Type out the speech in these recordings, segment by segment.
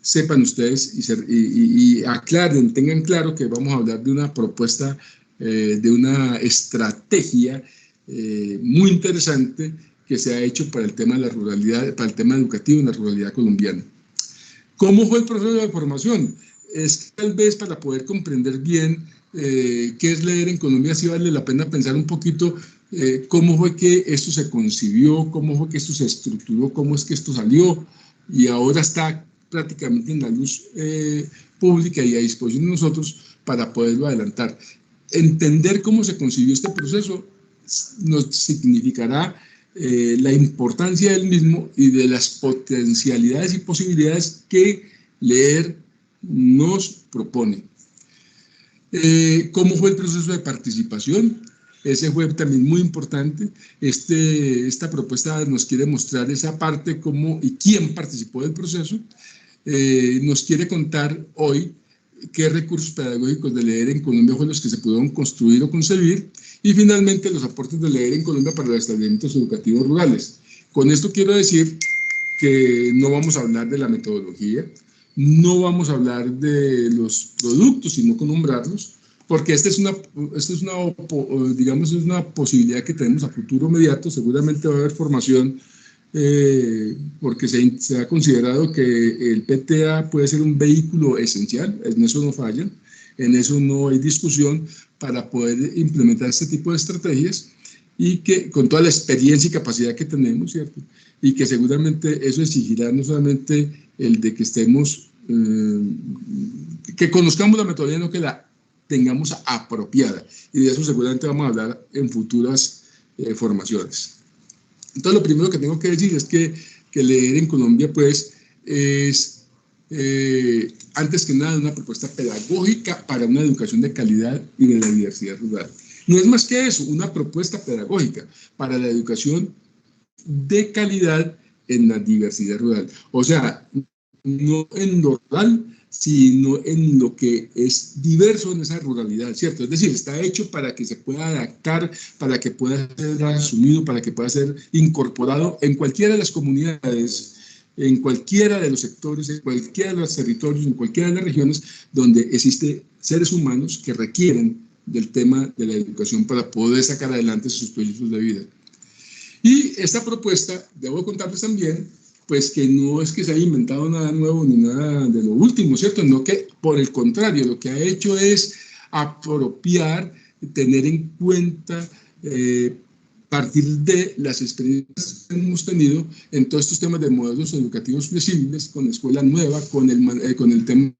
sepan ustedes y aclaren, tengan claro que vamos a hablar de una propuesta, de una estrategia muy interesante que se ha hecho para el tema de la ruralidad, para el tema educativo en la ruralidad colombiana. ¿Cómo fue el proceso de formación? Es tal vez para poder comprender bien qué es leer en Colombia, sí vale la pena pensar un poquito cómo fue que esto se concibió, cómo fue que esto se estructuró, cómo es que esto salió y ahora está prácticamente en la luz pública y a disposición de nosotros para poderlo adelantar. Entender cómo se concibió este proceso nos significará la importancia del mismo y de las potencialidades y posibilidades que leer nos propone. ¿Cómo fue el proceso de participación? Ese fue también muy importante. Esta propuesta nos quiere mostrar esa parte, cómo y quién participó del proceso. Nos quiere contar hoy qué recursos pedagógicos de leer en Colombia fueron los que se pudieron construir o concebir, y finalmente los aportes de leer en Colombia para los establecimientos educativos rurales. Con esto quiero decir que no vamos a hablar de la metodología, no vamos a hablar de los productos, sino con nombrarlos, porque esta es una posibilidad que tenemos a futuro inmediato. Seguramente va a haber formación porque se ha considerado que el PTA puede ser un vehículo esencial, en eso no fallan, en eso no hay discusión, para poder implementar este tipo de estrategias, y que con toda la experiencia y capacidad que tenemos, ¿cierto? Y que seguramente eso exigirá no solamente el de que estemos, que conozcamos la metodología, no que la tengamos apropiada, y de eso seguramente vamos a hablar en futuras formaciones. Entonces, lo primero que tengo que decir es que leer en Colombia, pues, es, antes que nada, una propuesta pedagógica para una educación de calidad y de la diversidad rural. No es más que eso, una propuesta pedagógica para la educación de calidad en la diversidad rural. O sea, no en lo rural, sino en lo que es diverso en esa ruralidad, ¿cierto? Es decir, está hecho para que se pueda adaptar, para que pueda ser asumido, para que pueda ser incorporado en cualquiera de las comunidades, en cualquiera de los sectores, en cualquiera de los territorios, en cualquiera de las regiones donde existen seres humanos que requieren del tema de la educación para poder sacar adelante sus proyectos de vida. Y esta propuesta, debo contarles también, pues que no es que se haya inventado nada nuevo ni nada de lo último, ¿cierto? No, que por el contrario, lo que ha hecho es apropiar, tener en cuenta, partir de las experiencias que hemos tenido en todos estos temas de modelos educativos flexibles, con escuela nueva, con el tema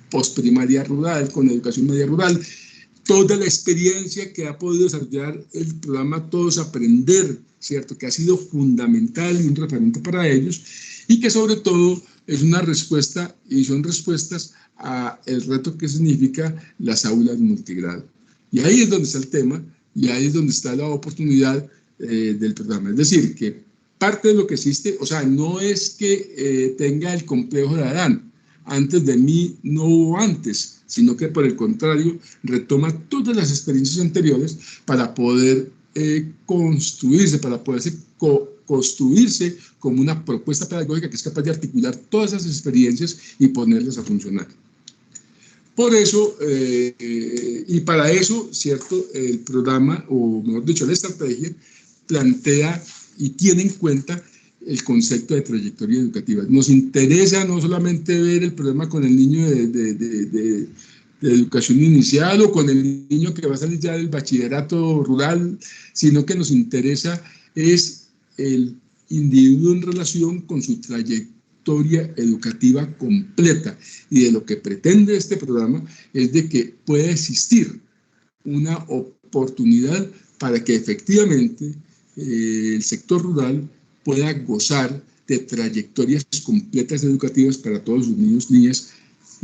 postprimaria rural, con educación media rural, toda la experiencia que ha podido desarrollar el programa Todos Aprender, ¿cierto? Que ha sido fundamental y un referente para ellos, y que sobre todo es una respuesta, y son respuestas a el reto que significa las aulas multigrado. Y ahí es donde está el tema, y ahí es donde está la oportunidad del programa. Es decir, que parte de lo que existe, o sea, no es que tenga el complejo de Adán, antes de mí no hubo antes, sino que por el contrario retoma todas las experiencias anteriores para poder construirse, para poderse construirse como una propuesta pedagógica que es capaz de articular todas esas experiencias y ponerlas a funcionar. Por eso, y para eso, ¿cierto?, el programa, o mejor dicho, la estrategia, plantea y tiene en cuenta el concepto de trayectoria educativa. Nos interesa no solamente ver el problema con el niño de educación inicial o con el niño que va a salir ya del bachillerato rural, sino que nos interesa es el individuo en relación con su trayectoria educativa completa. Y de lo que pretende este programa es de que pueda existir una oportunidad para que efectivamente el sector rural pueda gozar de trayectorias completas educativas para todos sus niños, niñas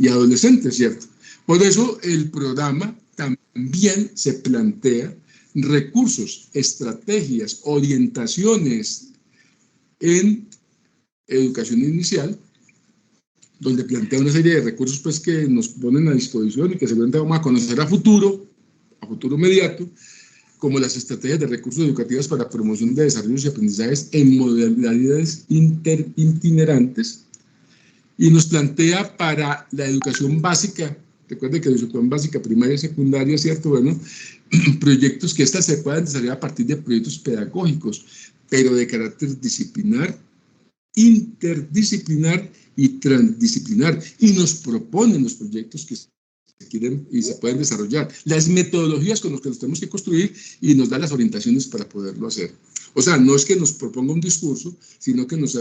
y adolescentes, ¿cierto? Por eso el programa también se plantea recursos, estrategias, orientaciones en educación inicial, donde plantea una serie de recursos, pues, que nos ponen a disposición y que seguramente vamos a conocer a futuro inmediato, como las estrategias de recursos educativos para promoción de desarrollos y aprendizajes en modalidades itinerantes, y nos plantea para la educación básica, recuerden que la educación básica, primaria y secundaria, ¿cierto? Bueno, proyectos que estas se puedan desarrollar a partir de proyectos pedagógicos, pero de carácter disciplinar, interdisciplinar y transdisciplinar, y nos proponen los proyectos que se quieren y se pueden desarrollar, las metodologías con las que los tenemos que construir y nos da las orientaciones para poderlo hacer. O sea, no es que nos proponga un discurso, sino que nos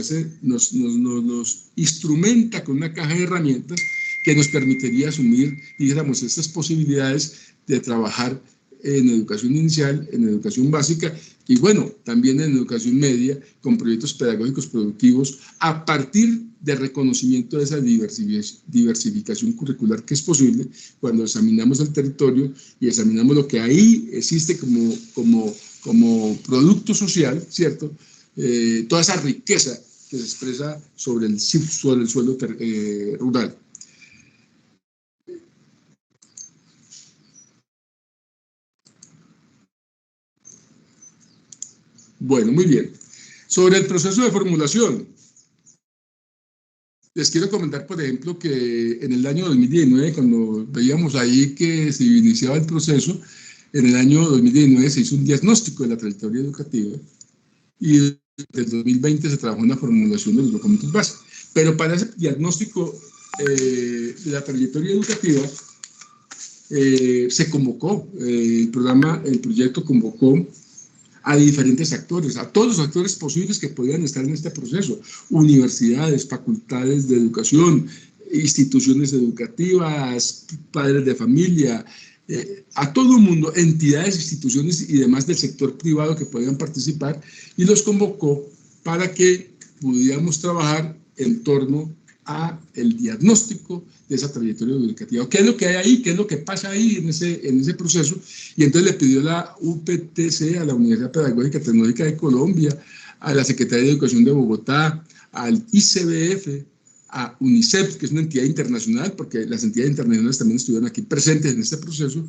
instrumenta con una caja de herramientas que nos permitiría asumir, dijéramos, estas posibilidades de trabajar en educación inicial, en educación básica y bueno, también en educación media, con proyectos pedagógicos productivos a partir de reconocimiento de esa diversificación curricular que es posible cuando examinamos el territorio y examinamos lo que ahí existe como producto social, ¿cierto? Toda esa riqueza que se expresa sobre el suelo rural. Bueno, muy bien. Sobre el proceso de formulación, les quiero comentar, por ejemplo, que en el año 2019, cuando veíamos ahí que se iniciaba el proceso, en el año 2019 se hizo un diagnóstico de la trayectoria educativa y desde el 2020 se trabajó en la formulación de los documentos base. Pero para ese diagnóstico de la trayectoria educativa se convocó, el proyecto convocó a diferentes actores, a todos los actores posibles que podían estar en este proceso, universidades, facultades de educación, instituciones educativas, padres de familia, a todo el mundo, entidades, instituciones y demás del sector privado que podían participar, y los convocó para que pudiéramos trabajar en torno a el diagnóstico de esa trayectoria educativa. ¿Qué es lo que hay ahí? ¿Qué es lo que pasa ahí en ese proceso? Y entonces le pidió la UPTC, a la Universidad Pedagógica Tecnológica de Colombia, a la Secretaría de Educación de Bogotá, al ICBF, a UNICEF, que es una entidad internacional, porque las entidades internacionales también estuvieron aquí presentes en este proceso,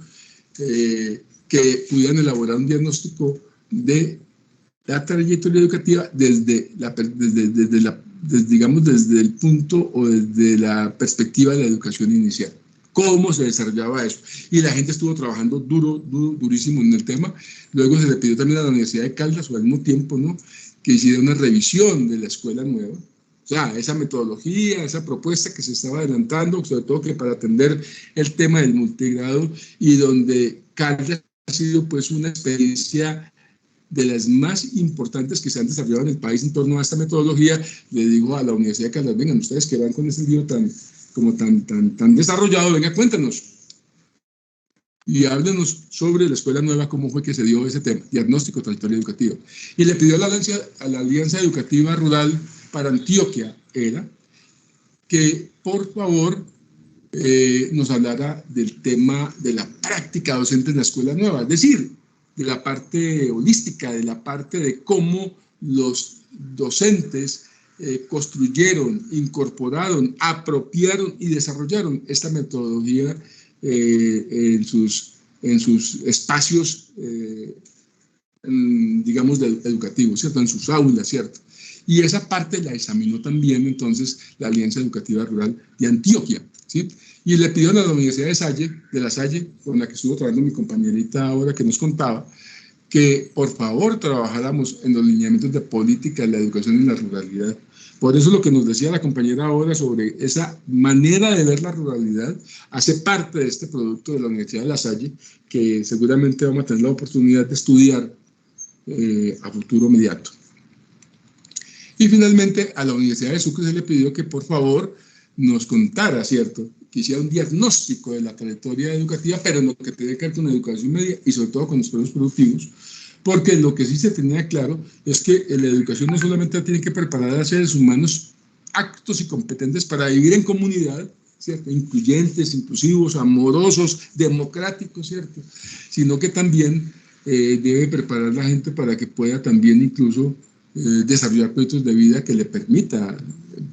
que pudieran elaborar un diagnóstico de la trayectoria educativa desde el punto o desde la perspectiva de la educación inicial. ¿Cómo se desarrollaba eso? Y la gente estuvo trabajando durísimo en el tema. Luego se le pidió también a la Universidad de Caldas, al mismo tiempo, ¿no?, que hiciera una revisión de la escuela nueva. O sea, esa metodología, esa propuesta que se estaba adelantando, sobre todo que para atender el tema del multigrado, y donde Caldas ha sido pues una experiencia de las más importantes que se han desarrollado en el país en torno a esta metodología. Le digo a la Universidad de Caldas, vengan, ustedes que van con ese libro tan desarrollado, venga, cuéntanos y háblenos sobre la escuela nueva, cómo fue que se dio ese tema, diagnóstico, trayectoria educativa. Y le pidió a la Alianza Educativa Rural para Antioquia, que por favor nos hablara del tema de la práctica docente en la escuela nueva, es decir, de la parte holística, de la parte de cómo los docentes construyeron, incorporaron, apropiaron y desarrollaron esta metodología en sus espacios, digamos, educativos, ¿cierto?, en sus aulas, ¿cierto? Y esa parte la examinó también entonces la Alianza Educativa Rural de Antioquia, ¿sí? Y le pidieron a la Universidad de La Salle, con la que estuvo trabajando mi compañerita ahora que nos contaba, que por favor trabajáramos en los lineamientos de política de la educación en la ruralidad. Por eso lo que nos decía la compañera ahora sobre esa manera de ver la ruralidad hace parte de este producto de la Universidad de La Salle, que seguramente vamos a tener la oportunidad de estudiar a futuro inmediato. Y finalmente a la Universidad de Sucre se le pidió que por favor nos contara, ¿cierto?, que hiciera un diagnóstico de la trayectoria educativa, pero en lo que tiene que ver con la educación media y sobre todo con los procesos productivos, porque lo que sí se tenía claro es que la educación no solamente tiene que preparar a seres humanos aptos y competentes para vivir en comunidad, ¿cierto?, incluyentes, inclusivos, amorosos, democráticos, ¿cierto?, sino que también debe preparar a la gente para que pueda también incluso desarrollar proyectos de vida que le permita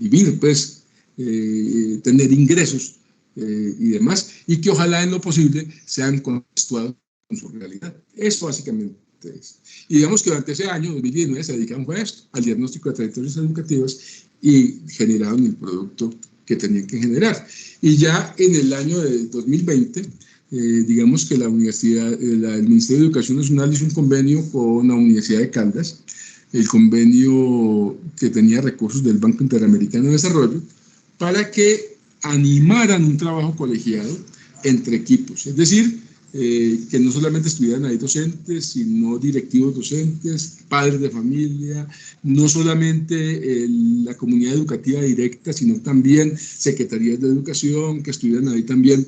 vivir, pues, tener ingresos y demás, y que ojalá en lo posible sean contextuados con su realidad. Eso básicamente es. Y digamos que durante ese año, 2019, se dedicaron a esto, al diagnóstico de trayectorias educativas y generaron el producto que tenían que generar. Y ya en el año de 2020, digamos que la universidad, el Ministerio de Educación Nacional hizo un convenio con la Universidad de Caldas, el convenio que tenía recursos del Banco Interamericano de Desarrollo, para que animaran un trabajo colegiado entre equipos, es decir, que no solamente estuvieran ahí docentes, sino directivos docentes, padres de familia, no solamente la comunidad educativa directa, sino también secretarías de educación, que estuvieran ahí también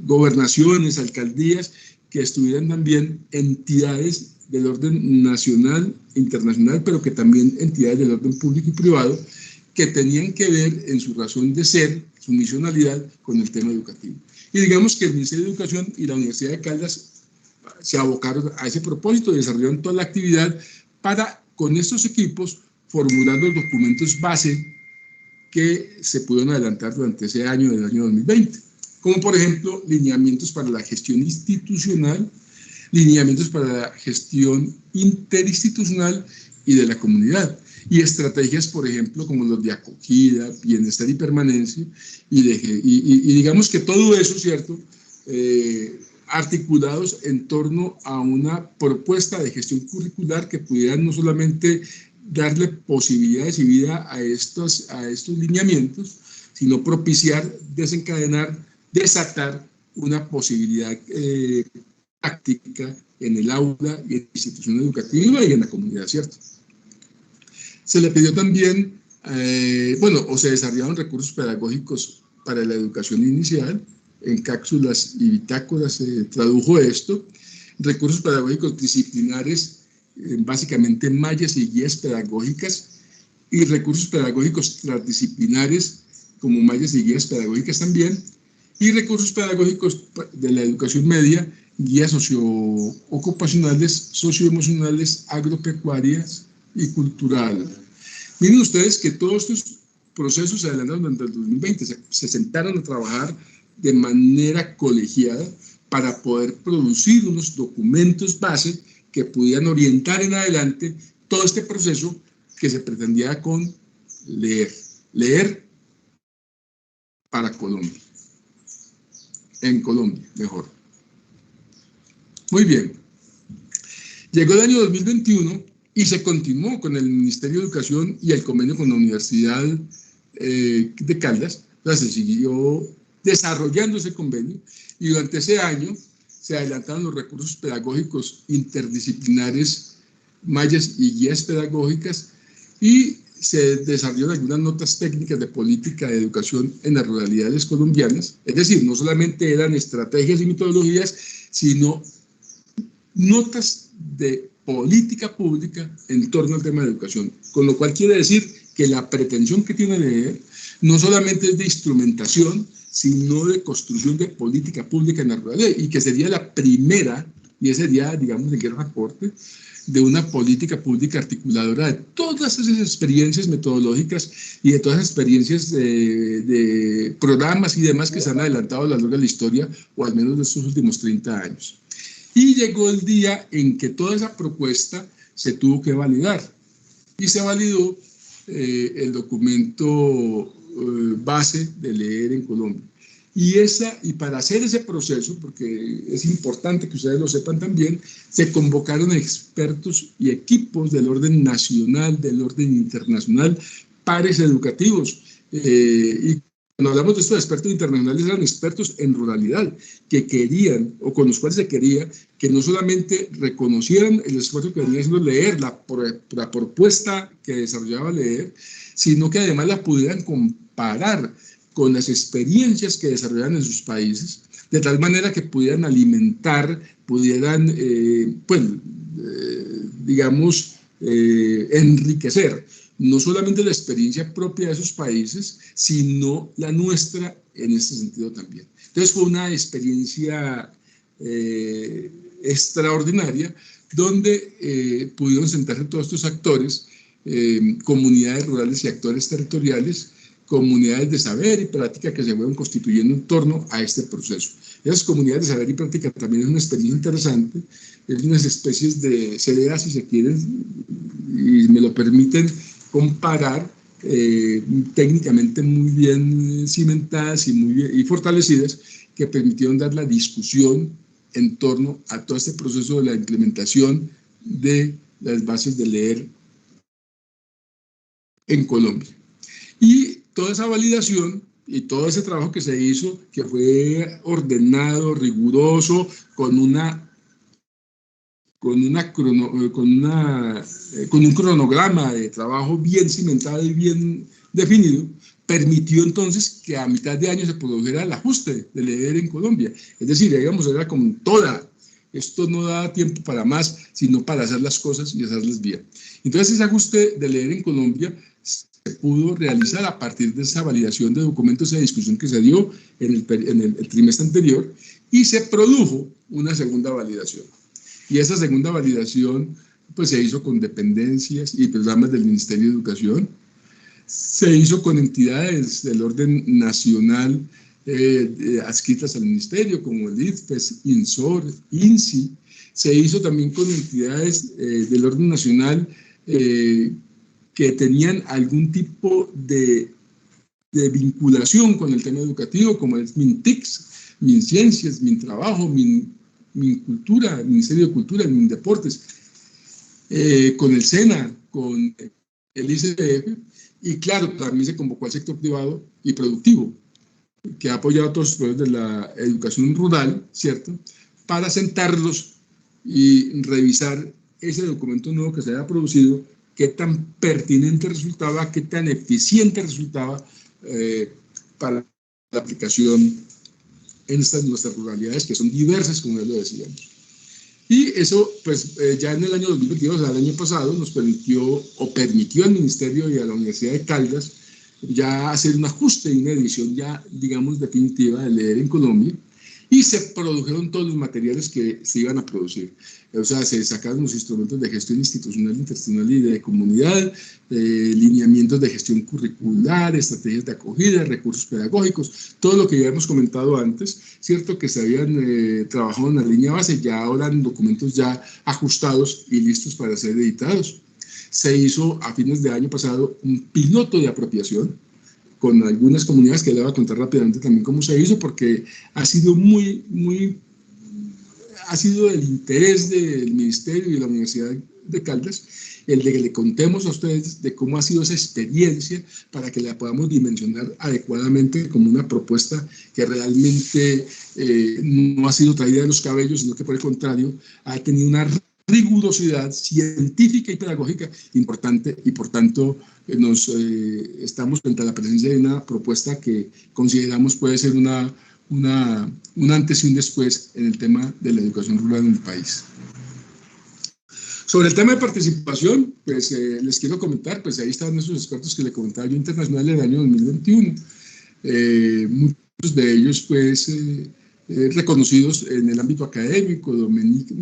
gobernaciones, alcaldías, que estuvieran también entidades del orden nacional, internacional, pero que también entidades del orden público y privado, que tenían que ver en su razón de ser, su misionalidad, con el tema educativo. Y digamos que el Ministerio de Educación y la Universidad de Caldas se abocaron a ese propósito, desarrollaron toda la actividad para, con estos equipos, formular los documentos base que se pudieron adelantar durante ese año, del año 2020, como por ejemplo, lineamientos para la gestión institucional, lineamientos para la gestión interinstitucional y de la comunidad, y estrategias, por ejemplo, como los de acogida, bienestar y permanencia, y digamos que todo eso, ¿cierto?, articulados en torno a una propuesta de gestión curricular que pudieran no solamente darle posibilidades y vida a estos lineamientos, sino propiciar, desencadenar, desatar una posibilidad práctica en el aula y en la institución educativa y en la comunidad, ¿cierto? Se le pidió también, se desarrollaron recursos pedagógicos para la educación inicial, en cápsulas y bitácoras se tradujo esto, recursos pedagógicos disciplinares, básicamente mallas y guías pedagógicas, y recursos pedagógicos transdisciplinares, como mallas y guías pedagógicas también, y recursos pedagógicos de la educación media, guías socioocupacionales, socioemocionales, agropecuarias y culturales. Miren ustedes que todos estos procesos se adelantaron durante el 2020, se sentaron a trabajar de manera colegiada para poder producir unos documentos base que pudieran orientar en adelante todo este proceso que se pretendía con leer para Colombia, en Colombia, mejor. Muy bien, llegó el año 2021 y se continuó con el Ministerio de Educación y el convenio con la Universidad de Caldas, o sea, se siguió desarrollando ese convenio, y durante ese año se adelantaron los recursos pedagógicos interdisciplinares, mallas y guías pedagógicas, y se desarrollaron algunas notas técnicas de política de educación en las ruralidades colombianas, es decir, no solamente eran estrategias y metodologías, sino notas de política pública en torno al tema de educación, con lo cual quiere decir que la pretensión que tiene leer no solamente es de instrumentación, sino de construcción de política pública en la ruralidad, y que sería la primera, y ese sería, digamos, el gran aporte de una política pública articuladora de todas esas experiencias metodológicas y de todas las experiencias de programas y demás que se han adelantado a lo largo de la historia, o al menos de estos últimos 30 años. Y llegó el día en que toda esa propuesta se tuvo que validar, y se validó el documento base de leer en Colombia. Y para hacer ese proceso, porque es importante que ustedes lo sepan también, se convocaron expertos y equipos del orden nacional, del orden internacional, pares educativos, y cuando hablamos de estos expertos internacionales, eran expertos en ruralidad, que querían, o con los cuales se quería, que no solamente reconocieran el esfuerzo que venía haciendo leer, la propuesta que desarrollaba leer, sino que además la pudieran comparar con las experiencias que desarrollaban en sus países, de tal manera que pudieran alimentar, pudieran, enriquecer no solamente la experiencia propia de esos países, sino la nuestra en este sentido también. Entonces fue una experiencia extraordinaria, donde pudieron sentarse todos estos actores, comunidades rurales y actores territoriales, comunidades de saber y práctica que se fueron constituyendo en torno a este proceso. Esas comunidades de saber y práctica también es una experiencia interesante, es unas especies de CDA, si se quieren, y me lo permiten comparar, técnicamente muy bien cimentadas y muy bien, y fortalecidas, que permitieron dar la discusión en torno a todo este proceso de la implementación de las bases de leer en Colombia. Y toda esa validación y todo ese trabajo que se hizo, que fue ordenado, riguroso, con un cronograma de trabajo bien cimentado y bien definido, permitió entonces que a mitad de año se produjera el ajuste de leer en Colombia. Es decir, digamos, era como esto no da tiempo para más, sino para hacer las cosas y hacerlas bien. Entonces, ese ajuste de leer en Colombia se pudo realizar a partir de esa validación de documentos, esa discusión que se dio en el trimestre anterior, y se produjo una segunda validación. Y esa segunda validación pues, se hizo con dependencias y programas del Ministerio de Educación, se hizo con entidades del orden nacional adscritas al Ministerio, como el IFPES, INSOR, INSI. Se hizo también con entidades del orden nacional que tenían algún tipo de vinculación con el tema educativo, como es MINTICS, MINCiencias, MINTrabajo, MINCultura, el Ministerio de Cultura, el MINDeportes, con el SENA, con el ICDF, y claro, también se convocó al sector privado y productivo, que ha apoyado a todos los proyectos de la educación rural, ¿cierto?, para sentarlos y revisar ese documento nuevo que se haya producido, qué tan pertinente resultaba, qué tan eficiente resultaba para la aplicación en nuestras ruralidades, que son diversas, como ya lo decíamos. Y eso, pues, ya en el año 2022, el año pasado, nos permitió al Ministerio y a la Universidad de Caldas ya hacer un ajuste y una edición ya, digamos, definitiva de leer en Colombia, y se produjeron todos los materiales que se iban a producir. O sea, se sacaron los instrumentos de gestión institucional, interinstitucional y de comunidad, lineamientos de gestión curricular, estrategias de acogida, recursos pedagógicos, todo lo que ya hemos comentado antes, cierto que se habían trabajado en la línea base, ya ahora en documentos ya ajustados y listos para ser editados. Se hizo a fines de año pasado un piloto de apropiación con algunas comunidades que le voy a contar rápidamente también cómo se hizo, porque ha sido ha sido del interés del Ministerio y de la Universidad de Caldas el de que le contemos a ustedes de cómo ha sido esa experiencia para que la podamos dimensionar adecuadamente como una propuesta que realmente no ha sido traída de los cabellos, sino que por el contrario ha tenido una rigurosidad científica y pedagógica importante, y por tanto estamos frente a la presencia de una propuesta que consideramos puede ser un antes y un después en el tema de la educación rural en el país. Sobre el tema de participación, pues les quiero comentar, pues ahí están esos expertos que le comentaba yo internacional del año 2021, muchos de ellos pues reconocidos en el ámbito académico, Dominique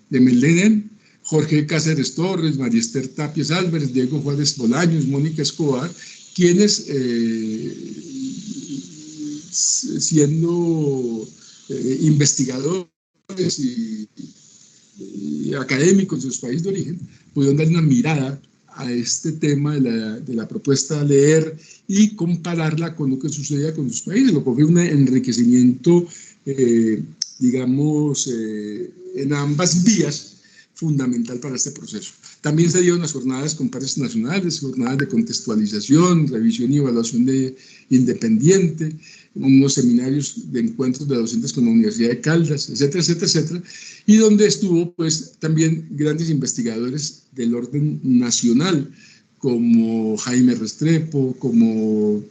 de Meleden, Jorge Cáceres Torres, María Esther Tapias Álvarez, Diego Juárez Bolaños, Mónica Escobar, quienes siendo investigadores y académicos de sus países de origen, pudieron dar una mirada a este tema de la propuesta de leer y compararla con lo que sucedía con sus países, lo que fue un enriquecimiento, digamos, en ambas vías, fundamental para este proceso. También se dieron las jornadas con pares nacionales, jornadas de contextualización, revisión y evaluación independiente, unos seminarios de encuentros de docentes con la Universidad de Caldas, etcétera, etcétera, etcétera, y donde estuvo pues también grandes investigadores del orden nacional, como Jaime Restrepo, como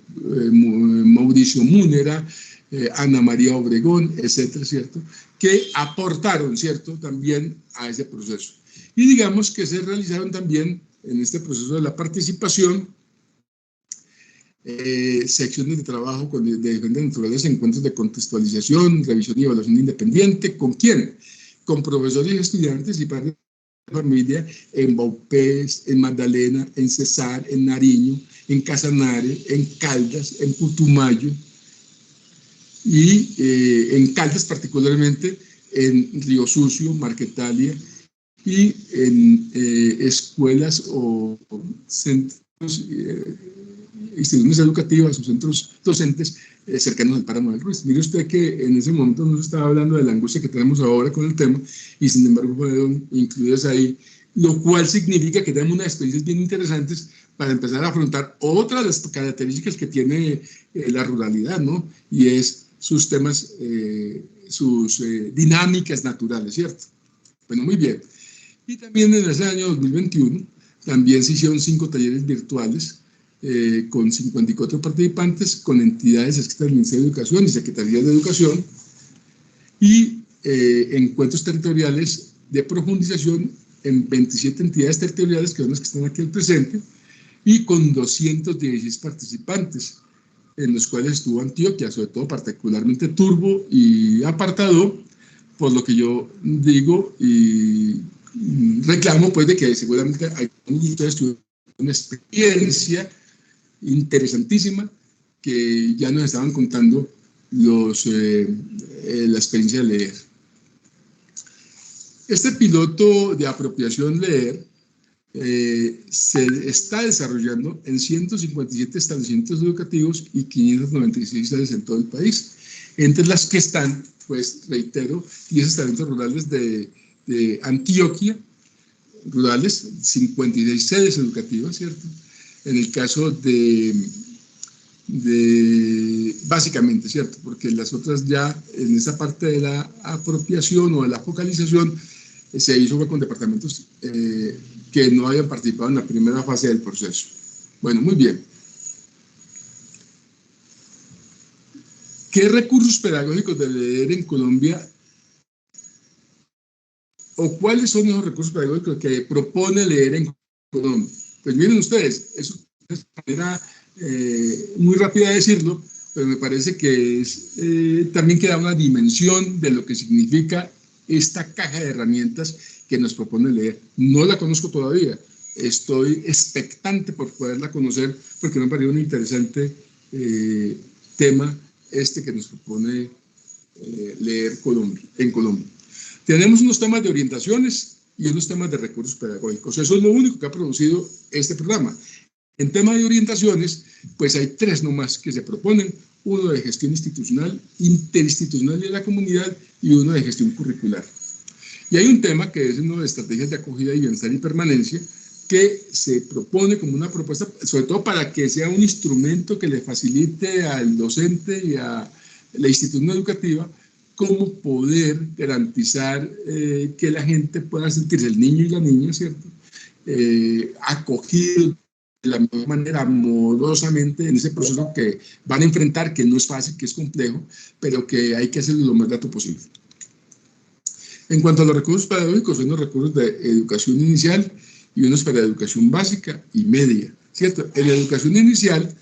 Mauricio Múnera, Ana María Obregón, etcétera, ¿cierto?, que aportaron, ¿cierto?, también a ese proceso. Y digamos que se realizaron también en este proceso de la participación secciones de trabajo de diferentes naturalezas, encuentros de contextualización, revisión y evaluación independiente. ¿Con quién? Con profesores y estudiantes y padres de familia en Baupés, en Magdalena, en Cesar, en Nariño, en Casanare, en Caldas, en Putumayo, y en Caldas particularmente, en Río Sucio, Marquetalia, y en escuelas o centros instituciones educativas o centros docentes cercanos al Páramo del Ruiz. Mire usted que en ese momento no se estaba hablando de la angustia que tenemos ahora con el tema, y sin embargo fueron incluidas ahí, lo cual significa que tenemos unas experiencias bien interesantes para empezar a afrontar otras de las características que tiene la ruralidad, ¿no? Y es sus temas, sus dinámicas naturales, ¿cierto? Bueno, muy bien. Y también en ese año 2021, también se hicieron 5 talleres virtuales con 54 participantes, con entidades adscritas del Ministerio de Educación y Secretaría de Educación, y encuentros territoriales de profundización en 27 entidades territoriales, que son las que están aquí al presente, y con 216 participantes, en los cuales estuvo Antioquia, sobre todo particularmente Turbo y Apartado, por lo que yo digo y reclamo, pues, de que seguramente hay ustedes tuvieron una experiencia interesantísima que ya nos estaban contando la experiencia de leer. Este piloto de apropiación leer se está desarrollando en 157 establecimientos educativos y 596 sedes en todo el país, entre las que están, pues reitero, 10 establecimientos rurales de Antioquia, rurales, 56 sedes educativas, ¿cierto? En el caso básicamente, ¿cierto? Porque las otras ya, en esa parte de la apropiación o de la focalización, se hizo con departamentos que no habían participado en la primera fase del proceso. Bueno, muy bien. ¿Qué recursos pedagógicos de leer en Colombia, o cuáles son esos recursos pedagógicos que propone leer en Colombia? Pues miren ustedes, eso es una manera muy rápida de decirlo, pero me parece que también queda una dimensión de lo que significa esta caja de herramientas que nos propone leer. No la conozco todavía, estoy expectante por poderla conocer, porque me parece un interesante tema que nos propone leer en Colombia. Tenemos unos temas de orientaciones y unos temas de recursos pedagógicos. Eso es lo único que ha producido este programa. En tema de orientaciones, pues hay 3 nomás que se proponen: uno de gestión institucional, interinstitucional de la comunidad, y uno de gestión curricular. Y hay un tema que es uno de estrategias de acogida y bienestar y permanencia, que se propone como una propuesta, sobre todo para que sea un instrumento que le facilite al docente y a la institución educativa cómo poder garantizar que la gente pueda sentirse, el niño y la niña, ¿cierto?, acogido de la mejor manera, amorosamente, en ese proceso que van a enfrentar, que no es fácil, que es complejo, pero que hay que hacerlo lo más rato posible. En cuanto a los recursos pedagógicos, son los recursos de educación inicial y unos para educación básica y media, ¿cierto? En la educación inicial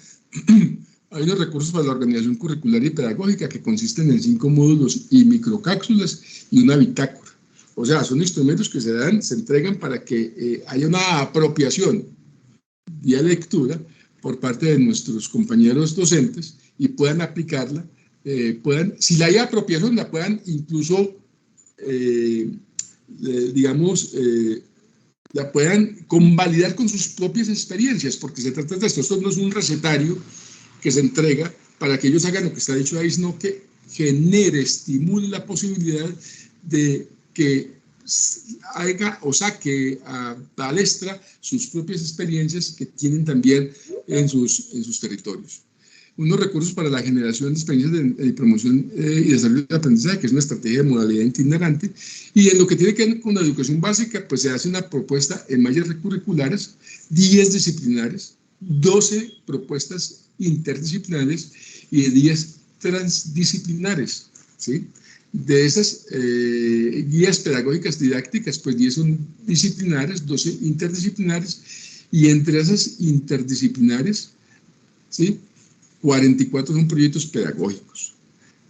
hay unos recursos para la organización curricular y pedagógica que consisten en 5 módulos y microcápsulas y una bitácora. O sea, son instrumentos que se entregan para que haya una apropiación vía lectura por parte de nuestros compañeros docentes y puedan aplicarla, si la hay apropiación, la puedan incluso, la puedan convalidar con sus propias experiencias, porque se trata de esto. Esto no es un recetario que se entrega para que ellos hagan lo que está dicho ahí, sino que genere, estimule la posibilidad de que haga o saque a palestra sus propias experiencias que tienen también en sus territorios. Unos recursos para la generación de experiencias de promoción y desarrollo de aprendizaje, que es una estrategia de modalidad itinerante, y en lo que tiene que ver con la educación básica, pues se hace una propuesta en mallas curriculares, 10 disciplinares, 12 propuestas interdisciplinares y 10 transdisciplinares, ¿sí? De esas guías pedagógicas didácticas, pues 10 son disciplinares, 12 interdisciplinares, y entre esas interdisciplinares, ¿sí?, 44 son proyectos pedagógicos,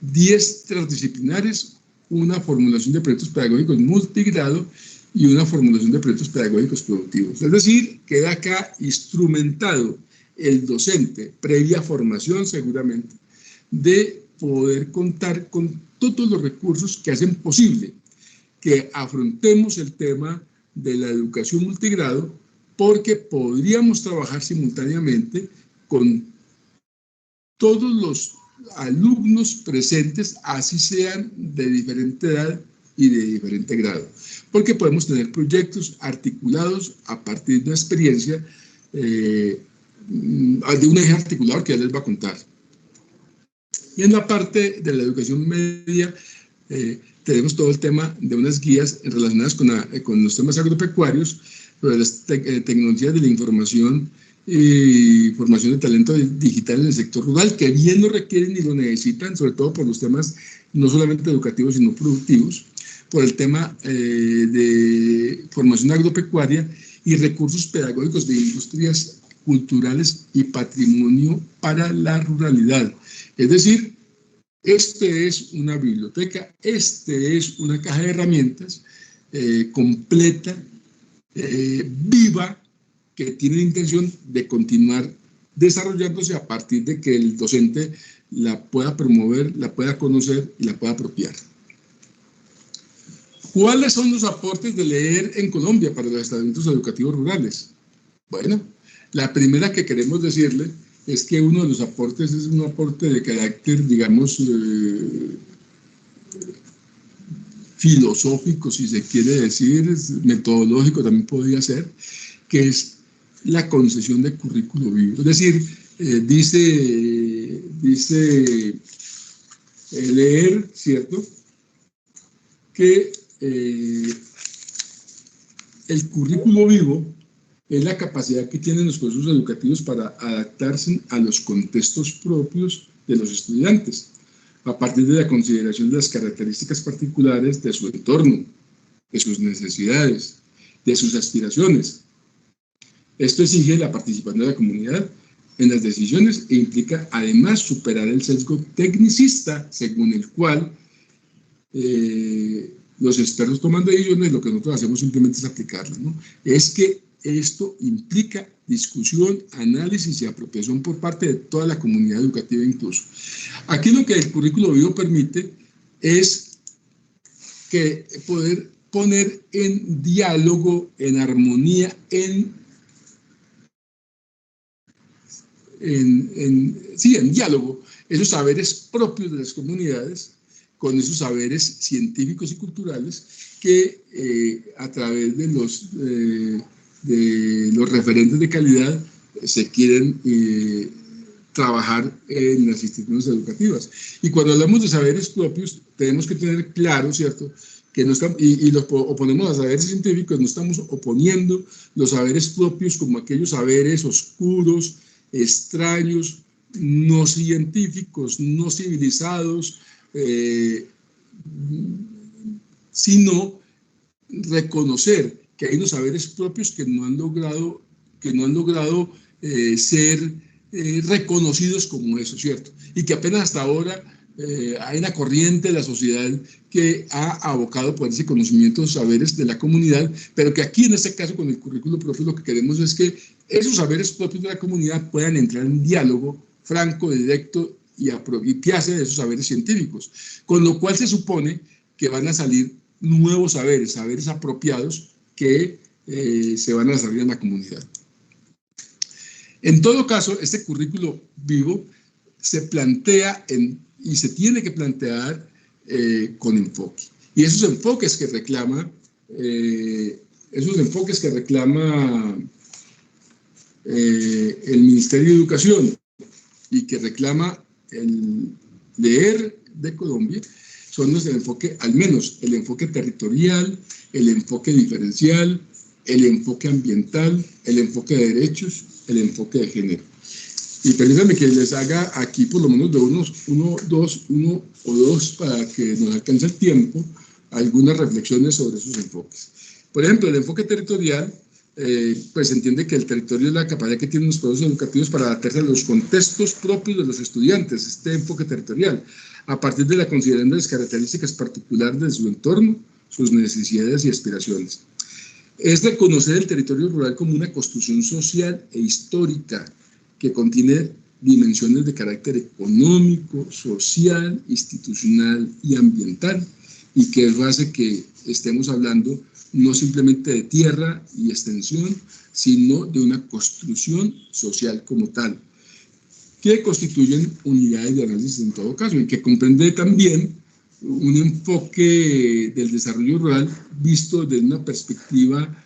10 transdisciplinares, una formulación de proyectos pedagógicos multigrado y una formulación de proyectos pedagógicos productivos. Es decir, queda acá instrumentado el docente, previa formación seguramente, de poder contar con todos los recursos que hacen posible que afrontemos el tema de la educación multigrado porque podríamos trabajar simultáneamente con todos los alumnos presentes, así sean de diferente edad y de diferente grado, porque podemos tener proyectos articulados a partir de una experiencia de un eje articulador que ya les voy a contar. Y en la parte de la educación media tenemos todo el tema de unas guías relacionadas con los temas agropecuarios, sobre las tecnologías de la información y formación de talento digital en el sector rural, que bien lo requieren y lo necesitan, sobre todo por los temas no solamente educativos, sino productivos, por el tema de formación agropecuaria y recursos pedagógicos de industrias culturales y patrimonio para la ruralidad. Es decir, este es una biblioteca, este es una caja de herramientas completa, viva, que tiene la intención de continuar desarrollándose a partir de que el docente la pueda promover, la pueda conocer y la pueda apropiar. ¿Cuáles son los aportes de leer en Colombia para los establecimientos educativos rurales? Bueno, la primera que queremos decirle es que uno de los aportes es un aporte de carácter, digamos, filosófico, si se quiere decir, metodológico también podría ser, que es la concesión de currículo vivo. Es decir, dice leer, ¿cierto?, que el currículo vivo es la capacidad que tienen los procesos educativos para adaptarse a los contextos propios de los estudiantes, a partir de la consideración de las características particulares de su entorno, de sus necesidades, de sus aspiraciones. Esto exige la participación de la comunidad en las decisiones e implica además superar el sesgo tecnicista según el cual los expertos toman decisiones, lo que nosotros hacemos simplemente es aplicarlas, ¿no? Es que esto implica discusión, análisis y apropiación por parte de toda la comunidad educativa incluso. Aquí lo que el currículo vivo permite es que poder poner en diálogo, en armonía, en diálogo esos saberes propios de las comunidades con esos saberes científicos y culturales que a través de los referentes de calidad se quieren trabajar en las instituciones educativas. Y cuando hablamos de saberes propios, tenemos que tener claro, ¿cierto?, que no estamos, y los oponemos a saberes científicos, no estamos oponiendo los saberes propios como aquellos saberes oscuros, extraños, no científicos, no civilizados, sino reconocer que hay unos saberes propios que no han logrado ser reconocidos como eso, ¿cierto? Y que apenas hasta ahora hay una corriente de la sociedad que ha abocado por ese conocimiento de saberes de la comunidad, pero que aquí en este caso con el currículo propio lo que queremos es que esos saberes propios de la comunidad puedan entrar en diálogo franco, directo y apropiarse de esos saberes científicos, con lo cual se supone que van a salir nuevos saberes apropiados que se van a desarrollar en la comunidad. En todo caso, este currículo vivo se plantea y se tiene que plantear con enfoque. Y esos enfoques que reclama el Ministerio de Educación y que reclama el leer de Colombia son los del enfoque, al menos el enfoque territorial, el enfoque diferencial, el enfoque ambiental, el enfoque de derechos, el enfoque de género. Y permítanme que les haga aquí por lo menos de uno o dos para que nos alcance el tiempo, algunas reflexiones sobre esos enfoques. Por ejemplo, el enfoque territorial, pues se entiende que el territorio es la capacidad que tienen los procesos educativos para adaptarse a los contextos propios de los estudiantes, este enfoque territorial, a partir de la consideración de las características particulares de su entorno, sus necesidades y aspiraciones. Es reconocer el territorio rural como una construcción social e histórica que contiene dimensiones de carácter económico, social, institucional y ambiental, y que eso hace que estemos hablando no simplemente de tierra y extensión, sino de una construcción social como tal, que constituyen unidades de análisis en todo caso, y que comprende también un enfoque del desarrollo rural visto desde una perspectiva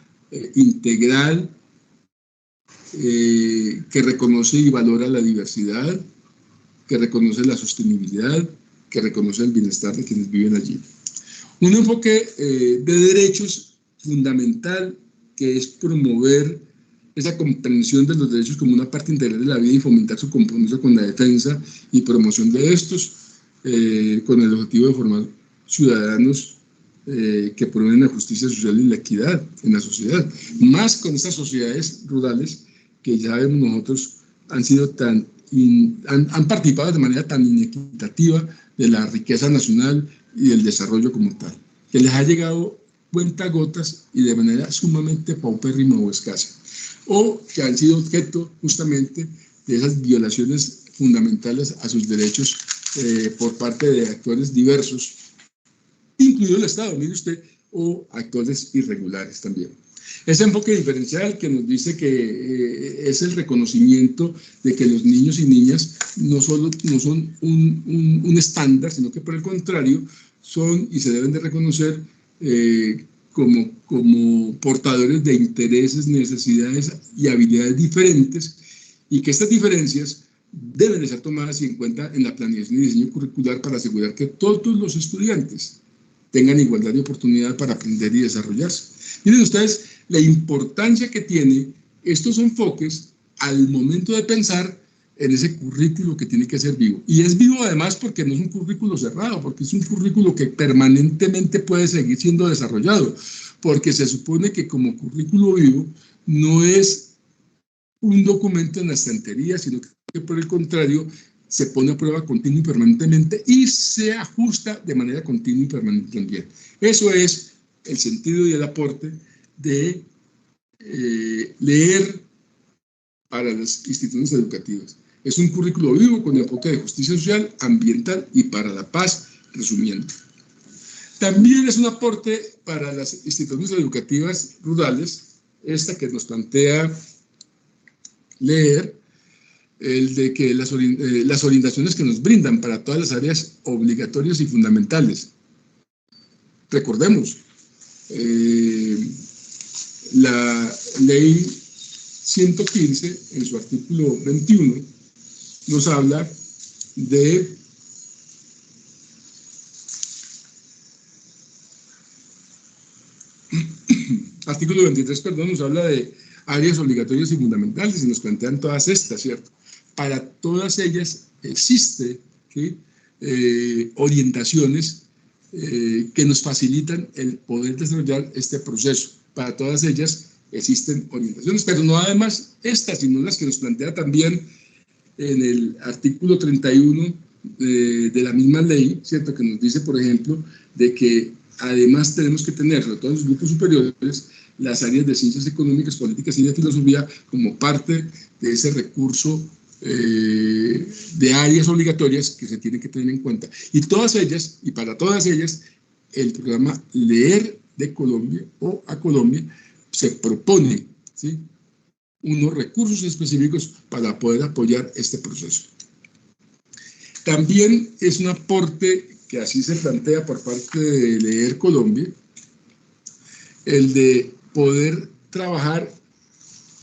integral, que reconoce y valora la diversidad, que reconoce la sostenibilidad, que reconoce el bienestar de quienes viven allí. Un enfoque de derechos fundamental, que es promover esa comprensión de los derechos como una parte integral de la vida y fomentar su compromiso con la defensa y promoción de estos, con el objetivo de formar ciudadanos que promueven la justicia social y la equidad en la sociedad. Más con estas sociedades rurales que ya vemos nosotros han sido han participado de manera tan inequitativa de la riqueza nacional y del desarrollo como tal, que les ha llegado cuentagotas y de manera sumamente paupérrima o escasa, o que han sido objeto justamente de esas violaciones fundamentales a sus derechos por parte de actores diversos, incluido el Estado, mire usted, o actores irregulares también. Ese enfoque diferencial que nos dice que es el reconocimiento de que los niños y niñas no son un estándar, sino que por el contrario son y se deben de reconocer como portadores de intereses, necesidades y habilidades diferentes, y que estas diferencias deben de ser tomadas en cuenta en la planeación y diseño curricular para asegurar que todos los estudiantes tengan igualdad de oportunidad para aprender y desarrollarse. Miren ustedes la importancia que tiene estos enfoques al momento de pensar en ese currículo que tiene que ser vivo. Y es vivo además porque no es un currículo cerrado, porque es un currículo que permanentemente puede seguir siendo desarrollado, porque se supone que como currículo vivo no es un documento en la estantería, sino que por el contrario se pone a prueba continua y permanentemente y se ajusta de manera continua y permanente también. Eso es el sentido y el aporte de leer para las instituciones educativas. Es un currículo vivo con enfoque de justicia social, ambiental y para la paz, resumiendo. También es un aporte para las instituciones educativas rurales, esta que nos plantea leer, el de que las orientaciones que nos brindan para todas las áreas obligatorias y fundamentales. Recordemos, la ley 115, en su artículo 21, nos habla de artículo 23, perdón, nos habla de áreas obligatorias y fundamentales y nos plantean todas estas, ¿cierto? Para todas ellas existe, ¿sí? Orientaciones que nos facilitan el poder desarrollar este proceso. Para todas ellas existen orientaciones, pero no además estas, sino las que nos plantea también en el artículo 31 de la misma ley, ¿cierto? Que nos dice, por ejemplo, de que además tenemos que tener, sobre todo en los grupos superiores, las áreas de ciencias económicas, políticas y de filosofía como parte de ese recurso de áreas obligatorias que se tienen que tener en cuenta. Y todas ellas, y para todas ellas, el programa Leer de Colombia o a Colombia se propone, ¿sí?, unos recursos específicos para poder apoyar este proceso. También es un aporte que así se plantea por parte de Leer Colombia, el de poder trabajar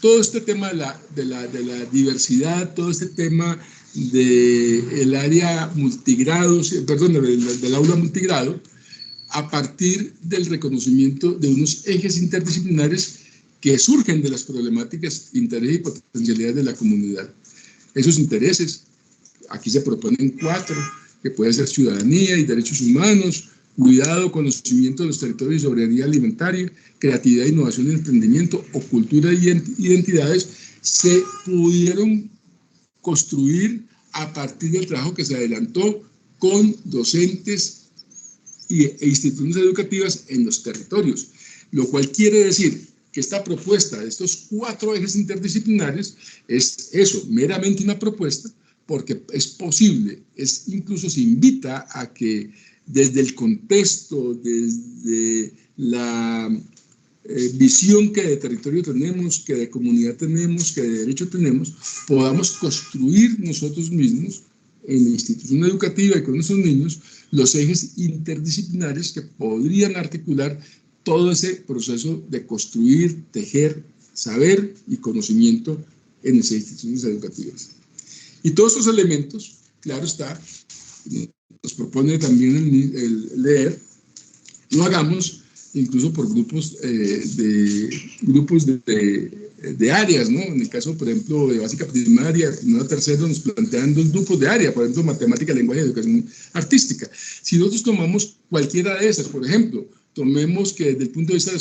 todo este tema de la diversidad, todo este tema del área multigrado, perdón, del aula multigrado, a partir del reconocimiento de unos ejes interdisciplinares que surgen de las problemáticas, intereses y potencialidades de la comunidad. Esos intereses, aquí se proponen 4, que pueden ser ciudadanía y derechos humanos, cuidado, conocimiento de los territorios y soberanía alimentaria, creatividad, innovación y emprendimiento, o cultura y identidades, se pudieron construir a partir del trabajo que se adelantó con docentes e instituciones educativas en los territorios, lo cual quiere decir que esta propuesta de estos 4 ejes interdisciplinares es eso, meramente una propuesta, porque es posible, incluso se invita a que desde el contexto, desde la visión que de territorio tenemos, que de comunidad tenemos, que de derecho tenemos, podamos construir nosotros mismos en la institución educativa y con nuestros niños los ejes interdisciplinares que podrían articular todo ese proceso de construir, tejer, saber y conocimiento en esas instituciones educativas. Y todos estos elementos, claro está, nos propone también el leer, lo hagamos incluso por grupos de áreas, ¿no? En el caso, por ejemplo, de básica primaria, primero tercero, nos plantean 2 grupos de área, por ejemplo, matemática, lenguaje y educación artística. Si nosotros tomamos cualquiera de esas, por ejemplo, tomemos que desde el punto de vista de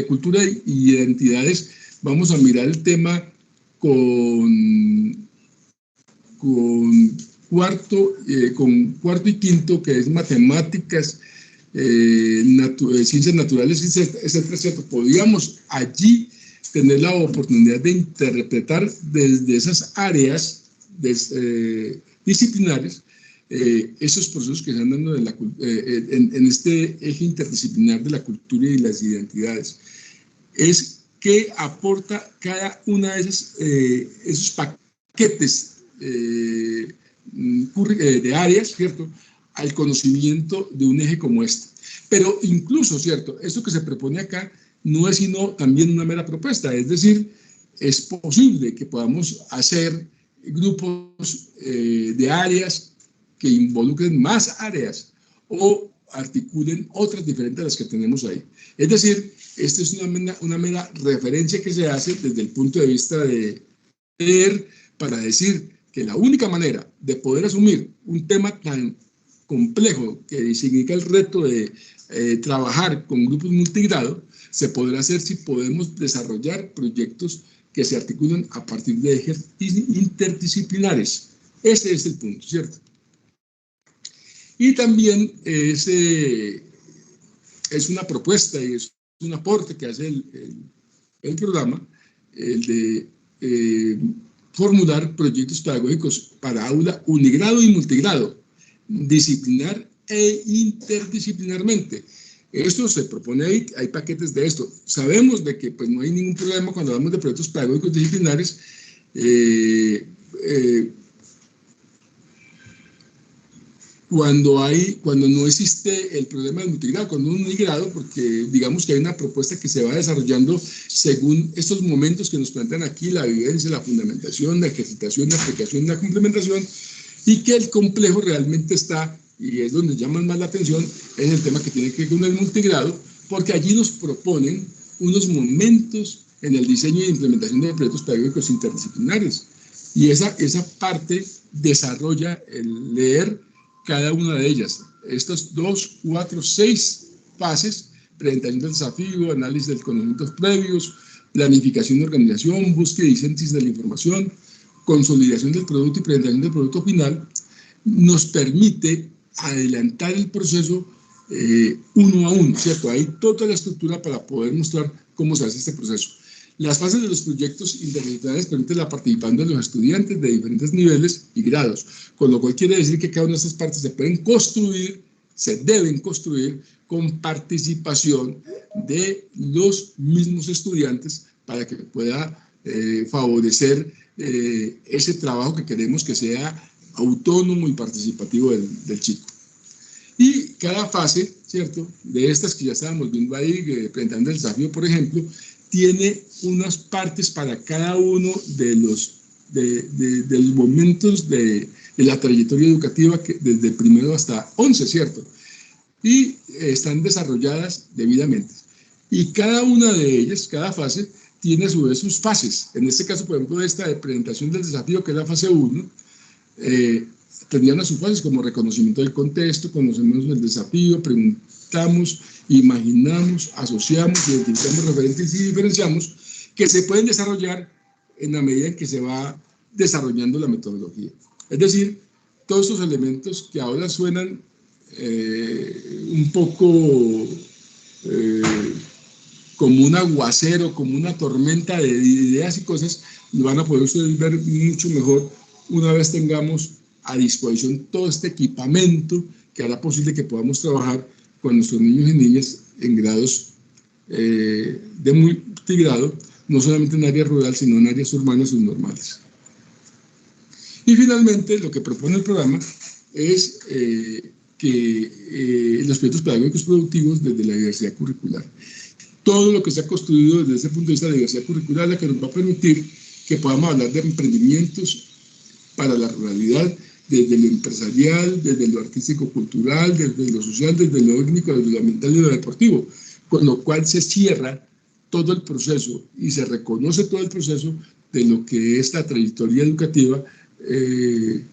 cultura y identidades, vamos a mirar el tema con cuarto y quinto, que es matemáticas, ciencias naturales, etcétera, etcétera. Podríamos allí tener la oportunidad de interpretar desde esas áreas disciplinares esos procesos que se están dando en este eje interdisciplinar de la cultura y las identidades. Es que aporta cada una de esos paquetes de áreas, ¿cierto?, al conocimiento de un eje como este. Pero incluso, ¿cierto?, esto que se propone acá no es sino también una mera propuesta, es decir, es posible que podamos hacer grupos de áreas que involucren más áreas o articulen otras diferentes a las que tenemos ahí. Es decir, esta es una mera referencia que se hace desde el punto de vista de leer para decir que la única manera de poder asumir un tema tan complejo que significa el reto de trabajar con grupos multigrado, se podrá hacer si podemos desarrollar proyectos que se articulan a partir de ejes interdisciplinares. Ese es el punto, ¿cierto? Y también es una propuesta y es un aporte que hace el programa, el de formular proyectos pedagógicos para aula unigrado y multigrado, disciplinar e interdisciplinarmente. Esto se propone ahí, hay paquetes de esto. Sabemos de que pues, no hay ningún problema cuando hablamos de proyectos pedagógicos disciplinares, cuando no existe el problema del multigrado, cuando un unigrado, porque digamos que hay una propuesta que se va desarrollando según estos momentos que nos plantean aquí, la vivencia, la fundamentación, la ejercitación, la aplicación, la complementación, y que el complejo realmente está, y es donde llaman más la atención, es el tema que tiene que ver con el multigrado, porque allí nos proponen unos momentos en el diseño e implementación de proyectos pedagógicos interdisciplinares, y esa parte desarrolla el leer cada una de ellas. Estas 2, 4, 6 fases: presentación del desafío, análisis de los conocimientos previos, planificación y organización, búsqueda y síntesis de la información, consolidación del producto y presentación del producto final, nos permite adelantar el proceso uno a uno, ¿cierto? Hay toda la estructura para poder mostrar cómo se hace este proceso. Las fases de los proyectos interdisciplinares permiten la participación de los estudiantes de diferentes niveles y grados, con lo cual quiere decir que cada una de estas partes se pueden construir, se deben construir con participación de los mismos estudiantes para que pueda favorecer ese trabajo que queremos que sea autónomo y participativo del chico. Y cada fase, ¿cierto?, de estas que ya estábamos viendo ahí, presentando el desafío, por ejemplo, tiene unas partes para cada uno de los momentos de la trayectoria educativa, desde el primero hasta 11, ¿cierto? Y están desarrolladas debidamente. Y cada una de ellas, cada fase, tiene a su vez sus fases. En este caso, por ejemplo, esta de presentación del desafío, que es la fase 1, tendrían a sus fases como reconocimiento del contexto, conocemos el desafío, preguntamos, imaginamos, asociamos, identificamos referentes y diferenciamos, que se pueden desarrollar en la medida en que se va desarrollando la metodología. Es decir, todos estos elementos que ahora suenan un poco como un aguacero, como una tormenta de ideas y cosas, lo van a poder ustedes ver mucho mejor una vez tengamos a disposición todo este equipamiento que hará posible que podamos trabajar con nuestros niños y niñas en grados de multigrado, no solamente en áreas rurales, sino en áreas urbanas subnormales. Y finalmente, lo que propone el programa es que los proyectos pedagógicos productivos desde la diversidad curricular. Todo lo que se ha construido desde ese punto de vista de diversidad curricular, la que nos va a permitir que podamos hablar de emprendimientos para la ruralidad, desde lo empresarial, desde lo artístico-cultural, desde lo social, desde lo étnico, desde lo ambiental y lo deportivo, con lo cual se cierra todo el proceso y se reconoce todo el proceso de lo que es la trayectoria educativa en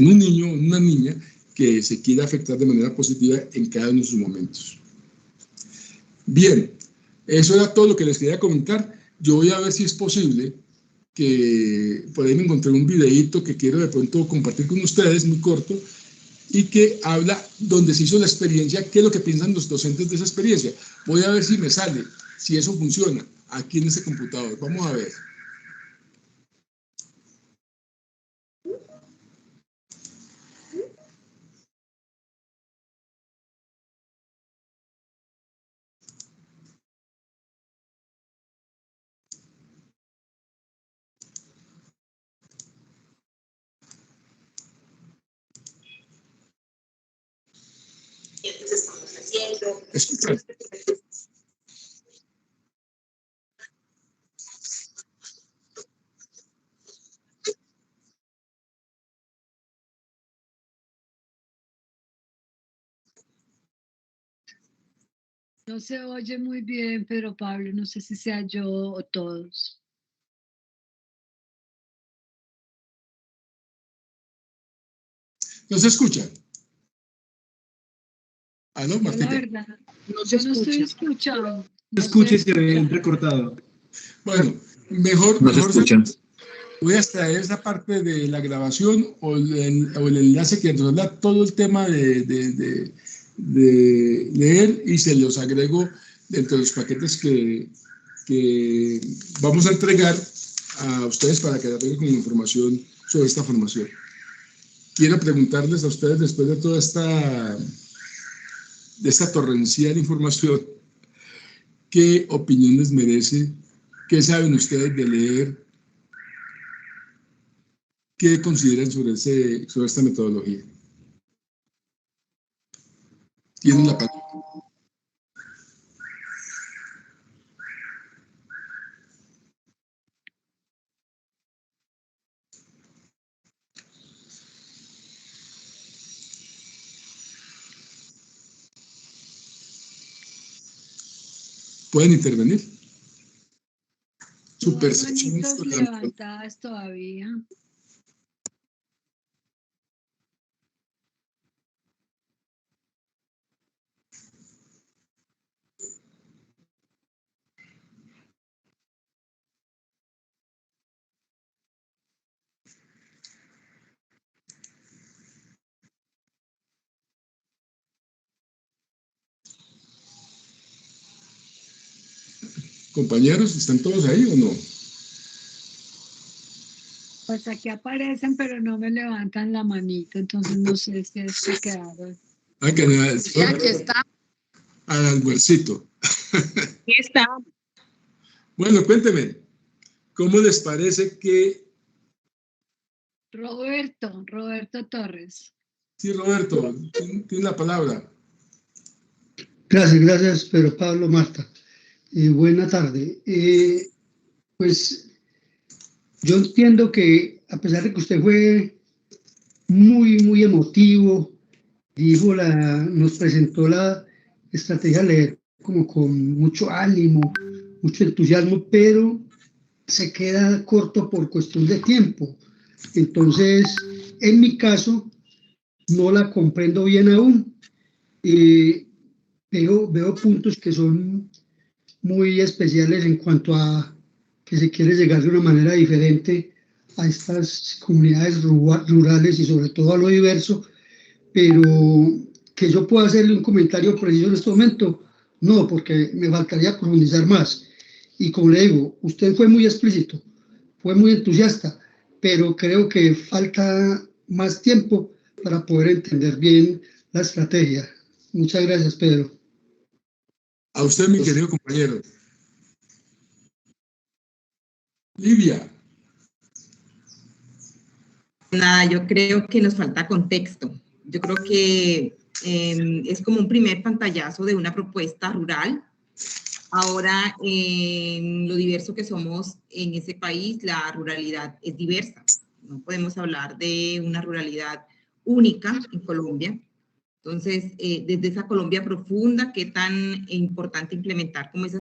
un niño o en una niña que se quiera afectar de manera positiva en cada uno de sus momentos. Bien, eso era todo lo que les quería comentar. Yo voy a ver si es posible que por ahí me encontré un videíto que quiero de pronto compartir con ustedes, muy corto, y que habla donde se hizo la experiencia, qué es lo que piensan los docentes de esa experiencia. Voy a ver si me sale, si eso funciona aquí en este computador. Vamos a ver. Estamos haciendo. Escuchen. No se oye muy bien, pero Pablo, no sé si sea yo o todos. ¿No se escucha? ¿Aló, Yo la Martica? verdad, No se yo no estoy escucha. escuchando. Se escucha y se ve recortado. Bueno, mejor, No se mejor escucha. voy a extraer esa parte de la grabación o el enlace que nos da todo el tema de leer y se los agrego dentro de los paquetes que vamos a entregar a ustedes para que tengan con información sobre esta formación. Quiero preguntarles a ustedes, después de toda esta torrencial información, ¿qué opinión les merece? ¿Qué saben ustedes de leer? ¿Qué consideran sobre esta metodología? Tienen la palabra. ¿Pueden intervenir? Su No hay percepción manitos sobre la metodología. levantadas todavía. Compañeros, ¿están todos ahí o no? Pues aquí aparecen, pero no me levantan la manito, entonces no sé si es que quedaron. Ah, que nada, Sí, aquí está. al almuercito. Aquí está. Bueno, cuénteme, ¿cómo les parece que... Roberto Torres. Sí, Roberto, tiene la palabra. Gracias, Pedro Pablo, Marta. Buena tarde. Pues yo entiendo que a pesar de que usted fue muy emotivo, nos presentó la estrategia de leer como con mucho ánimo, mucho entusiasmo, pero se queda corto por cuestión de tiempo. Entonces, en mi caso, no la comprendo bien aún. Veo puntos que son muy especiales en cuanto a que se quiere llegar de una manera diferente a estas comunidades rurales y sobre todo a lo diverso, pero que yo pueda hacerle un comentario preciso en este momento, no, porque me faltaría profundizar más. Y como le digo, usted fue muy explícito, fue muy entusiasta, pero creo que falta más tiempo para poder entender bien la estrategia. Muchas gracias, Pedro. A usted, mi querido compañero. Livia. Nada, yo creo que nos falta contexto. Yo creo que es como un primer pantallazo de una propuesta rural. Ahora, en lo diverso que somos en ese país, la ruralidad es diversa. No podemos hablar de una ruralidad única en Colombia. Entonces, desde esa Colombia profunda, qué tan importante implementar como esas